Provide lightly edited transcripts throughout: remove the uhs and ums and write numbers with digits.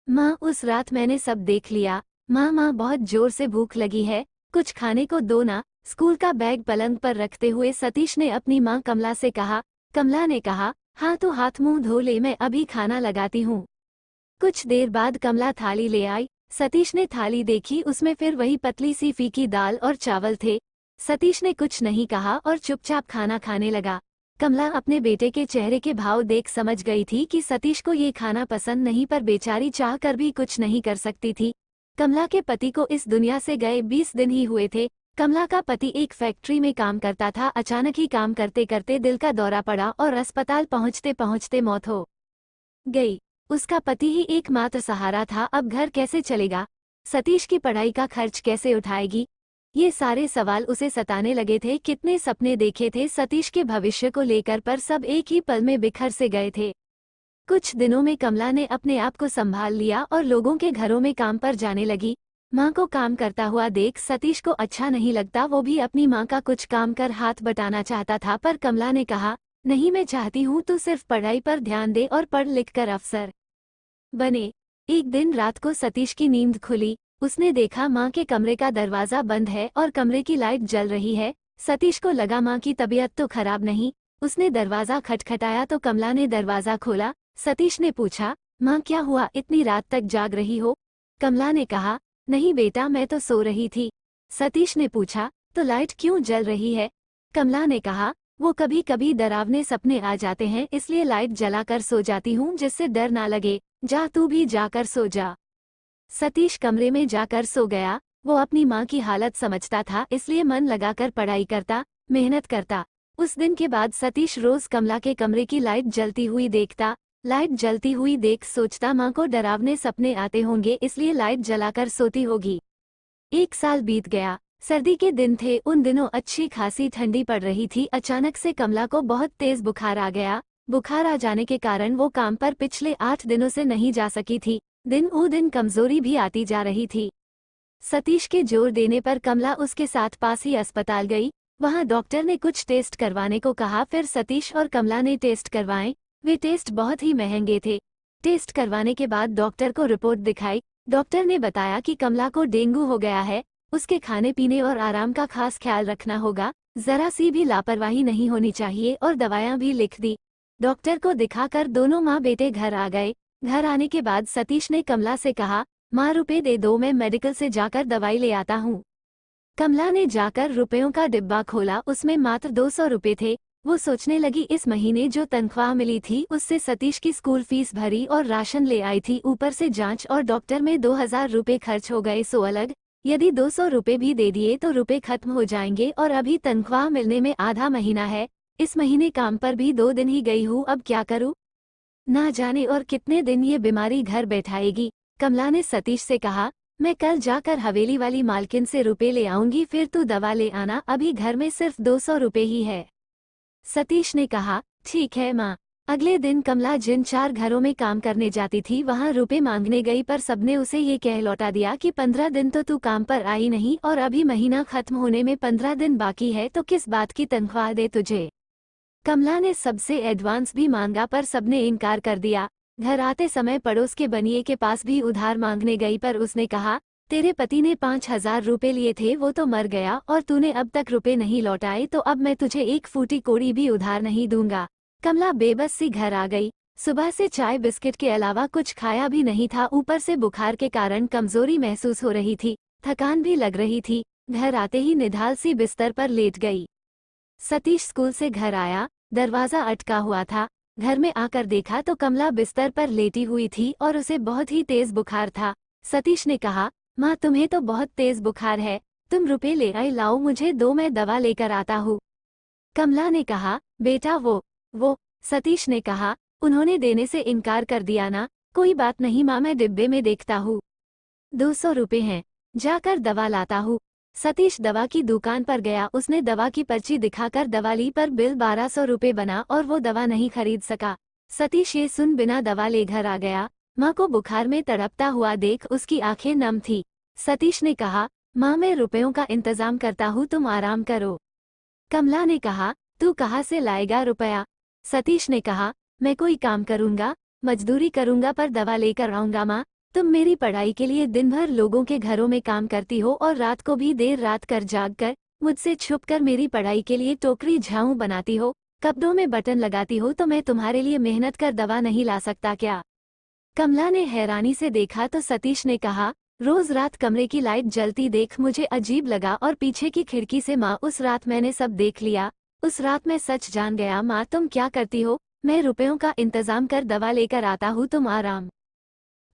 माँ, उस रात मैंने सब देख लिया। माँ, बहुत जोर से भूख लगी है, कुछ खाने को दो ना। स्कूल का बैग पलंग पर रखते हुए सतीश ने अपनी माँ कमला से कहा। कमला ने कहा, हाँ तू हाथ मुंह धो ले, मैं अभी खाना लगाती हूँ। कुछ देर बाद कमला थाली ले आई। सतीश ने थाली देखी, उसमें फिर वही पतली सी फीकी दाल और चावल थे। सतीश ने कुछ नहीं कहा और चुपचाप खाना खाने लगा। कमला अपने बेटे के चेहरे के भाव देख समझ गई थी कि सतीश को ये खाना पसंद नहीं, पर बेचारी चाह कर भी कुछ नहीं कर सकती थी। कमला के पति को इस दुनिया से गए 20 दिन ही हुए थे। कमला का पति एक फैक्ट्री में काम करता था। अचानक ही काम करते करते दिल का दौरा पड़ा और अस्पताल पहुंचते पहुंचते मौत हो गई। उसका पति ही एकमात्र सहारा था। अब घर कैसे चलेगा? सतीश की पढ़ाई का खर्च कैसे उठाएगी? ये सारे सवाल उसे सताने लगे थे। कितने सपने देखे थे सतीश के भविष्य को लेकर, पर सब एक ही पल में बिखर से गए थे। कुछ दिनों में कमला ने अपने आप को संभाल लिया और लोगों के घरों में काम पर जाने लगी। माँ को काम करता हुआ देख सतीश को अच्छा नहीं लगता। वो भी अपनी माँ का कुछ काम कर हाथ बटाना चाहता था, पर कमला ने कहा, नहीं, मैं चाहती हूँ तू सिर्फ पढ़ाई पर ध्यान दे और पढ़ लिख कर अफसर बने। एक दिन रात को सतीश की नींद खुली। उसने देखा माँ के कमरे का दरवाजा बंद है और कमरे की लाइट जल रही है। सतीश को लगा माँ की तबीयत तो खराब नहीं। उसने दरवाजा खटखटाया तो कमला ने दरवाजा खोला। सतीश ने पूछा, माँ क्या हुआ, इतनी रात तक जाग रही हो? कमला ने कहा, नहीं बेटा, मैं तो सो रही थी। सतीश ने पूछा, तो लाइट क्यों जल रही है? कमला ने कहा, वो कभी कभी डरावने सपने आ जाते हैं, इसलिए लाइट जलाकर सो जाती हूँ जिससे डर ना लगे। जा, तू भी जाकर सो जा। सतीश कमरे में जाकर सो गया। वो अपनी माँ की हालत समझता था, इसलिए मन लगाकर पढ़ाई करता, मेहनत करता। उस दिन के बाद सतीश रोज कमला के कमरे की लाइट जलती हुई देखता। लाइट जलती हुई देख सोचता, माँ को डरावने सपने आते होंगे, इसलिए लाइट जलाकर सोती होगी। 1 साल बीत गया। सर्दी के दिन थे। उन दिनों अच्छी खासी ठंडी पड़ रही थी। अचानक से कमला को बहुत तेज बुखार आ गया। बुखार आ जाने के कारण वो काम पर पिछले 8 दिनों से नहीं जा सकी थी। दिन कमजोरी भी आती जा रही थी। सतीश के जोर देने पर कमला उसके साथ पास ही अस्पताल गई। वहां डॉक्टर ने कुछ टेस्ट करवाने को कहा। फिर सतीश और कमला ने टेस्ट करवाए। वे टेस्ट बहुत ही महंगे थे। टेस्ट करवाने के बाद डॉक्टर को रिपोर्ट दिखाई। डॉक्टर ने बताया कि कमला को डेंगू हो गया है। उसके खाने पीने और आराम का खास ख्याल रखना होगा। जरा सी भी लापरवाही नहीं होनी चाहिए, और दवाएं भी लिख दी। डॉक्टर को दिखाकर दोनों माँ बेटे घर आ गए। घर आने के बाद सतीश ने कमला से कहा, माँ रुपए दे दो, मैं मेडिकल से जाकर दवाई ले आता हूँ। कमला ने जाकर रुपयों का डिब्बा खोला। उसमें मात्र 200 रुपए थे। वो सोचने लगी, इस महीने जो तनख्वाह मिली थी उससे सतीश की स्कूल फीस भरी और राशन ले आई थी। ऊपर से जांच और डॉक्टर में 2000 रुपए खर्च हो गए। सो अलग, यदि 200 रुपए भी दे दिए तो रुपए खत्म हो जाएंगे, और अभी तनख्वाह मिलने में आधा महीना है। इस महीने काम पर भी 2 दिन ही गई हूँ, अब क्या करूँ? ना जाने और कितने दिन ये बीमारी घर बैठाएगी। कमला ने सतीश से कहा, मैं कल जाकर हवेली वाली मालकिन से रुपए ले आऊंगी, फिर तू दवा ले आना, अभी घर में सिर्फ 200 रुपए ही है। सतीश ने कहा, ठीक है माँ। अगले दिन कमला जिन 4 घरों में काम करने जाती थी वहां रुपए मांगने गई, पर सबने उसे ये कह लौटा दिया कि 15 दिन तो तू काम पर आई नहीं, और अभी महीना खत्म होने में 15 दिन बाकी है, तो किस बात की तनख्वाह दे तुझे। कमला ने सबसे एडवांस भी मांगा, पर सबने इनकार कर दिया। घर आते समय पड़ोस के बनिए के पास भी उधार मांगने गई, पर उसने कहा, तेरे पति ने 5000 रुपए लिए थे, वो तो मर गया, और तूने अब तक रुपए नहीं लौटाए, तो अब मैं तुझे एक फूटी कोड़ी भी उधार नहीं दूंगा। कमला बेबस सी घर आ गई। सुबह से चाय बिस्किट के अलावा कुछ खाया भी नहीं था। ऊपर से बुखार के कारण कमजोरी महसूस हो रही थी, थकान भी लग रही थी। घर आते ही निढाल सी बिस्तर पर लेट गई। सतीश स्कूल से घर आया। दरवाजा अटका हुआ था। घर में आकर देखा तो कमला बिस्तर पर लेटी हुई थी और उसे बहुत ही तेज बुखार था। सतीश ने कहा, माँ तुम्हें तो बहुत तेज बुखार है, तुम रुपए ले आई, लाओ मुझे दो, मैं दवा लेकर आता हूँ। कमला ने कहा, बेटा वो। सतीश ने कहा, उन्होंने देने से इनकार कर दिया ना। कोई बात नहीं माँ, मैं डिब्बे में देखता हूँ। 200 रुपए हैं, जाकर दवा लाता हूँ। सतीश दवा की दुकान पर गया। उसने दवा की पर्ची दिखाकर दवा ली, पर बिल 1200 रुपए बना और वो दवा नहीं खरीद सका। सतीश ये सुन बिना दवा ले घर आ गया। माँ को बुखार में तड़पता हुआ देख उसकी आंखें नम थी। सतीश ने कहा, माँ मैं रुपयों का इंतजाम करता हूँ, तुम आराम करो। कमला ने कहा, तू कहाँ से लाएगा रुपया? सतीश ने कहा, मैं कोई काम करूँगा, मजदूरी करूँगा, पर दवा लेकर आऊँगा माँ। तुम मेरी पढ़ाई के लिए दिन भर लोगों के घरों में काम करती हो और रात को भी देर रात कर जाग कर मुझसे छुपकर मेरी पढ़ाई के लिए टोकरी झाड़ू बनाती हो, कपड़ों में बटन लगाती हो, तो मैं तुम्हारे लिए मेहनत कर दवा नहीं ला सकता क्या? कमला ने हैरानी से देखा तो सतीश ने कहा, रोज रात कमरे की लाइट जलती देख मुझे अजीब लगा और पीछे की खिड़की से माँ उस रात मैंने सब देख लिया। उस रात मैं सच जान गया। माँ तुम क्या करती हो? मैं रुपयों का इंतजाम कर दवा लेकर आता हूँ, तुम आराम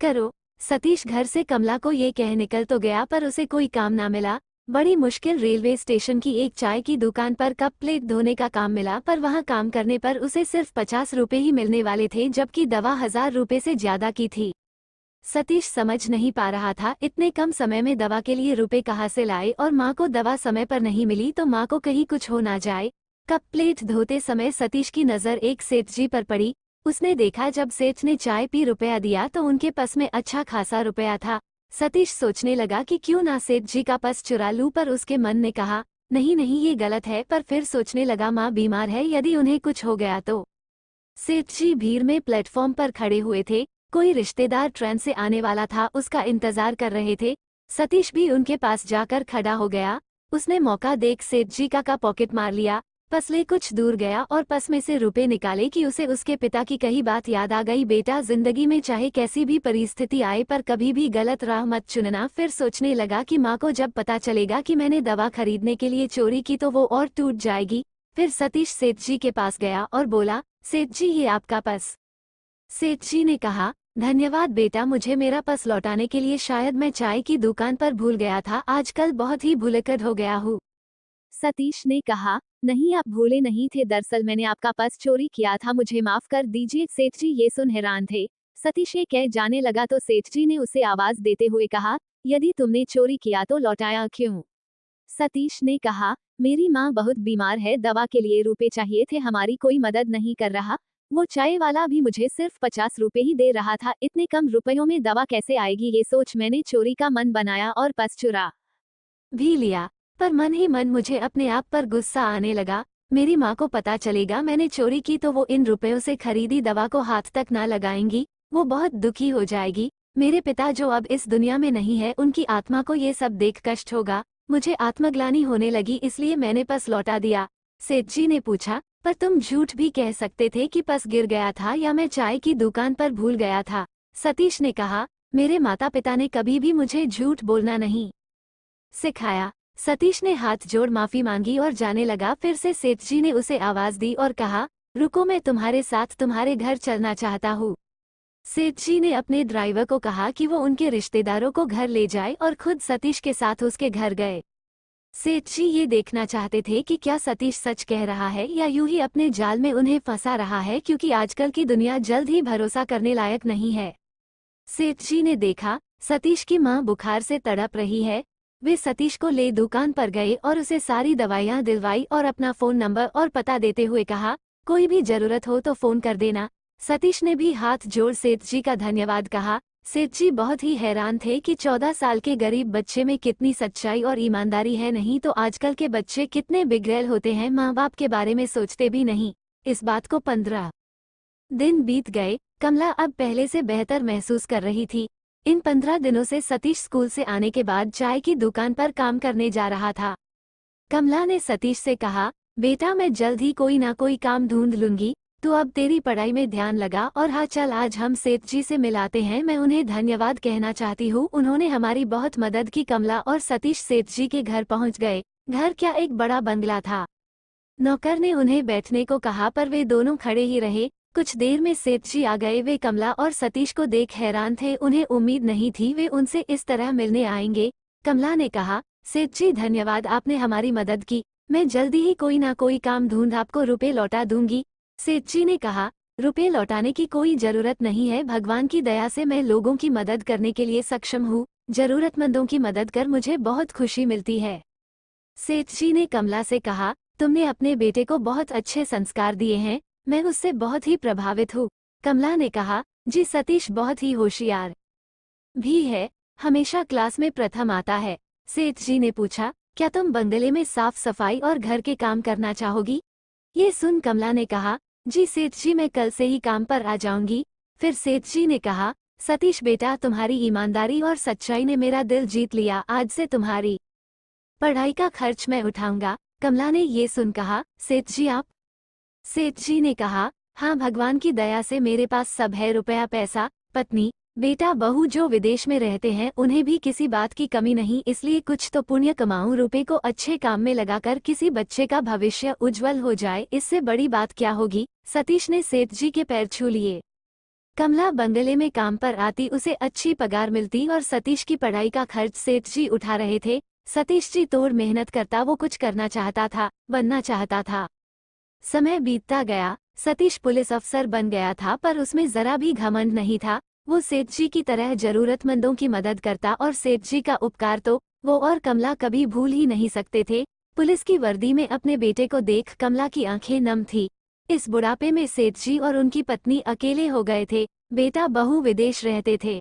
करो। सतीश घर से कमला को ये कह निकल तो गया पर उसे कोई काम ना मिला। बड़ी मुश्किल रेलवे स्टेशन की एक चाय की दुकान पर कप प्लेट धोने का काम मिला, पर वहाँ काम करने पर उसे सिर्फ 50 रुपए ही मिलने वाले थे, जबकि दवा 1000 रुपए से ज्यादा की थी। सतीश समझ नहीं पा रहा था इतने कम समय में दवा के लिए रुपए कहाँ से लाए, और माँ को दवा समय पर नहीं मिली तो माँ को कहीं कुछ हो ना जाए। कप प्लेट धोते समय सतीश की नज़र एक सेठ जी पर पड़ी। उसने देखा जब सेठ ने चाय पी रुपया दिया तो उनके पर्स में अच्छा खासा रुपया था। सतीश सोचने लगा कि क्यों ना सेठ जी का पर्स चुरा लूं, पर उसके मन ने कहा नहीं नहीं ये गलत है, पर फिर सोचने लगा माँ बीमार है, यदि उन्हें कुछ हो गया तो। सेठ जी भीड़ में प्लेटफॉर्म पर खड़े हुए थे। कोई रिश्तेदार ट्रेन से आने वाला था, उसका इंतजार कर रहे थे। सतीश भी उनके पास जाकर खड़ा हो गया। उसने मौका देख सेठ जी का पॉकेट मार लिया, पसले कुछ दूर गया और पस में से रुपए निकाले कि उसे उसके पिता की कही बात याद आ गई। बेटा, जिंदगी में चाहे कैसी भी परिस्थिति आए पर कभी भी गलत राह मत चुनना। फिर सोचने लगा कि माँ को जब पता चलेगा कि मैंने दवा खरीदने के लिए चोरी की तो वो और टूट जाएगी। फिर सतीश सेठ जी के पास गया और बोला, सेठ जी ये आपका पर्स। सेठ जी ने कहा, धन्यवाद बेटा, मुझे मेरा पर्स लौटाने के लिए शायद मैं चाय की दुकान पर भूल गया था, आजकल बहुत ही भुलक्कड़ हो गया हूँ। सतीश ने कहा, नहीं आप भूले नहीं थे, दरअसल मैंने आपका पर्स चोरी किया था, मुझे माफ कर दीजिए। सेठ जी ये सुन हैरान थे। सतीश ये कह जाने लगा तो सेठ जी ने उसे आवाज देते हुए कहा, यदि तुमने चोरी किया तो लौटाया क्यों? सतीश ने कहा, मेरी माँ बहुत बीमार है, दवा के लिए रुपए चाहिए थे, हमारी कोई मदद नहीं कर रहा। वो चाय वाला भी मुझे सिर्फ 50 रुपए ही दे रहा था, इतने कम रुपयों में दवा कैसे आएगी? ये सोच मैंने चोरी का मन बनाया और पर्स चुरा भी लिया। पर मन ही मन मुझे अपने आप पर गुस्सा आने लगा। मेरी माँ को पता चलेगा मैंने चोरी की तो वो इन रुपयों से खरीदी दवा को हाथ तक ना लगाएंगी, वो बहुत दुखी हो जाएगी। मेरे पिता जो अब इस दुनिया में नहीं है, उनकी आत्मा को ये सब देख कष्ट होगा। मुझे आत्मग्लानि होने लगी, इसलिए मैंने पर्स लौटा दिया। सेठ जी ने पूछा, पर तुम झूठ भी कह सकते थे कि पर्स गिर गया था या मैं चाय की दुकान पर भूल गया था। सतीश ने कहा, मेरे माता पिता ने कभी भी मुझे झूठ बोलना नहीं सिखाया। सतीश ने हाथ जोड़ माफी मांगी और जाने लगा। फिर से सेठ जी ने उसे आवाज दी और कहा, रुको, मैं तुम्हारे साथ तुम्हारे घर चलना चाहता हूँ। सेठ जी ने अपने ड्राइवर को कहा कि वो उनके रिश्तेदारों को घर ले जाए और खुद सतीश के साथ उसके घर गए। सेठ जी ये देखना चाहते थे कि क्या सतीश सच कह रहा है या यूं ही अपने जाल में उन्हें फंसा रहा है, क्योंकि आजकल की दुनिया जल्द ही भरोसा करने लायक नहीं है। सेठ जी ने देखा सतीश की मां बुखार से तड़प रही है। वे सतीश को ले दुकान पर गए और उसे सारी दवाइयां दिलवाई और अपना फोन नंबर और पता देते हुए कहा, कोई भी जरूरत हो तो फोन कर देना। सतीश ने भी हाथ जोड़ सेठ जी का धन्यवाद कहा। सेठ जी बहुत ही हैरान थे कि 14 साल के गरीब बच्चे में कितनी सच्चाई और ईमानदारी है, नहीं तो आजकल के बच्चे कितने बिगड़ैल होते हैं, माँ बाप के बारे में सोचते भी नहीं। इस बात को 15 दिन बीत गए। कमला अब पहले से बेहतर महसूस कर रही थी। इन 15 दिनों से सतीश स्कूल से आने के बाद चाय की दुकान पर काम करने जा रहा था। कमला ने सतीश से कहा, बेटा मैं जल्द ही कोई ना कोई काम ढूंढ लूंगी, तू अब तेरी पढ़ाई में ध्यान लगा। और हाँ चल, आज हम सेठ जी से मिलाते हैं, मैं उन्हें धन्यवाद कहना चाहती हूँ, उन्होंने हमारी बहुत मदद की। कमला और सतीश सेठ जी के घर पहुँच गए। घर क्या एक बड़ा बंगला था। नौकर ने उन्हें बैठने को कहा पर वे दोनों खड़े ही रहे। कुछ देर में सेठ जी आ गए। वे कमला और सतीश को देख हैरान थे, उन्हें उम्मीद नहीं थी वे उनसे इस तरह मिलने आएंगे। कमला ने कहा, सेठ जी धन्यवाद, आपने हमारी मदद की, मैं जल्दी ही कोई ना कोई काम ढूंढ आपको रुपए लौटा दूंगी। सेठ जी ने कहा, रुपए लौटाने की कोई जरूरत नहीं है, भगवान की दया से मैं लोगों की मदद करने के लिए सक्षम हूँ, जरूरतमंदों की मदद कर मुझे बहुत खुशी मिलती है। सेठ जी ने कमला से कहा, तुमने अपने बेटे को बहुत अच्छे संस्कार दिए हैं, मैं उससे बहुत ही प्रभावित हूँ। कमला ने कहा, जी सतीश बहुत ही होशियार भी है, हमेशा क्लास में प्रथम आता है। सेठ जी ने पूछा, क्या तुम बंगले में साफ सफाई और घर के काम करना चाहोगी? ये सुन कमला ने कहा, जी सेठ जी मैं कल से ही काम पर आ जाऊंगी। फिर सेठ जी ने कहा, सतीश बेटा, तुम्हारी ईमानदारी और सच्चाई ने मेरा दिल जीत लिया। आज से तुम्हारी पढ़ाई का खर्च मैं उठाऊंगा। कमला ने ये सुन कहा, सेठ जी आप? सेठ जी ने कहा, हाँ, भगवान की दया से मेरे पास सब है, रुपया पैसा, पत्नी, बेटा, बहू जो विदेश में रहते हैं उन्हें भी किसी बात की कमी नहीं, इसलिए कुछ तो पुण्य कमाऊं, रुपए को अच्छे काम में लगाकर किसी बच्चे का भविष्य उज्जवल हो जाए, इससे बड़ी बात क्या होगी। सतीश ने सेठ जी के पैर छू लिए। कमला बंगले में काम पर आती, उसे अच्छी पगार मिलती और सतीश की पढ़ाई का खर्च सेठ जी उठा रहे थे। सतीश जी तोड़ मेहनत करता, वो कुछ करना चाहता था, बनना चाहता था। समय बीतता गया, सतीश पुलिस अफसर बन गया था, पर उसमें जरा भी घमंड नहीं था। वो सेठ जी की तरह जरूरतमंदों की मदद करता और सेठ जी का उपकार तो वो और कमला कभी भूल ही नहीं सकते थे। पुलिस की वर्दी में अपने बेटे को देख कमला की आंखें नम थी। इस बुढ़ापे में सेठ जी और उनकी पत्नी अकेले हो गए थे, बेटा बहू विदेश रहते थे।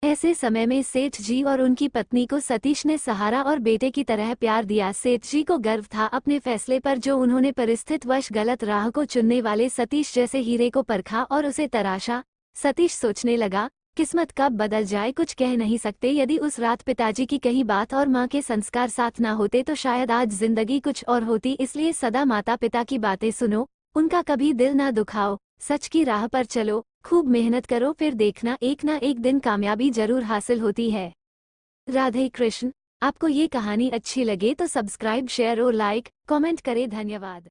ऐसे समय में सेठ जी और उनकी पत्नी को सतीश ने सहारा और बेटे की तरह प्यार दिया। सेठ जी को गर्व था अपने फैसले पर, जो उन्होंने परिस्थितिवश गलत राह को चुनने वाले सतीश जैसे हीरे को परखा और उसे तराशा। सतीश सोचने लगा, किस्मत कब बदल जाए कुछ कह नहीं सकते। यदि उस रात पिताजी की कही बात और माँ के संस्कार साथ ना होते तो शायद आज जिंदगी कुछ और होती। इसलिए सदा माता पिता की बातें सुनो, उनका कभी दिल ना दुखाओ, सच की राह पर चलो, खूब मेहनत करो, फिर देखना एक ना एक दिन कामयाबी जरूर हासिल होती है। राधे कृष्ण। आपको ये कहानी अच्छी लगे तो सब्सक्राइब, शेयर और लाइक, कमेंट करें। धन्यवाद।